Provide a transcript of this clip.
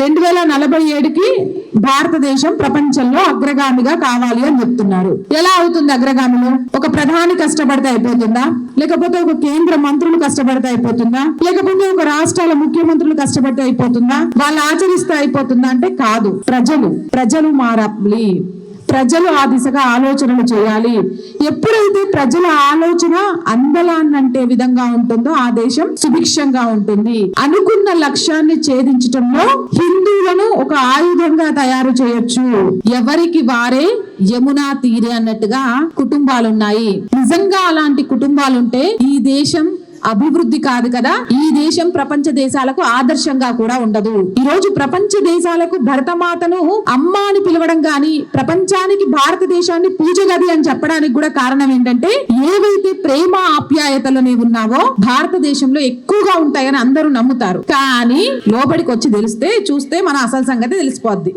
2047కి భారతదేశం ప్రపంచంలో అగ్రగామిగా కావాలి అని చెప్తున్నారు. ఎలా అవుతుంది అగ్రగామిలో? ఒక ప్రధాని కష్టపడితే అయిపోతుందా? లేకపోతే ఒక కేంద్ర మంత్రులు కష్టపడితే అయిపోతుందా? లేకపోతే ఒక రాష్ట్రాల ముఖ్యమంత్రులు కష్టపడితే అయిపోతుందా? వాళ్ళు ఆచరిస్తే అయిపోతుందా అంటే కాదు. ప్రజలు మారాలి. ప్రజలు ఆ దిశగా ఆలోచనలు చేయాలి. ఎప్పుడైతే ప్రజల ఆలోచన అందలాన్నంటే విధంగా ఉంటుందో ఆ దేశం సుభిక్షంగా ఉంటుంది. అనుకున్న లక్ష్యాన్ని ఛేదించడంలో హిందువులను ఒక ఆయుధంగా తయారు చేయొచ్చు. ఎవరికి వారే యమునా తీరే అన్నట్టుగా కుటుంబాలున్నాయి. నిజంగా అలాంటి కుటుంబాలుంటే ఈ దేశం అభివృద్ధి కాదు కదా, ఈ దేశం ప్రపంచ దేశాలకు ఆదర్శంగా కూడా ఉండదు. ఈ రోజు ప్రపంచ దేశాలకు భరతమాతను అమ్మ అని పిలవడం గాని, ప్రపంచానికి భారతదేశాన్ని పూజ గది అని చెప్పడానికి కూడా కారణం ఏంటంటే, ఏవైతే ప్రేమ ఆప్యాయతలు ఉన్నావో భారతదేశంలో ఎక్కువగా ఉంటాయని అందరూ నమ్ముతారు. కానీ లోపలికి వచ్చి చూస్తే మన అసలు సంగతి తెలిసిపోద్ది.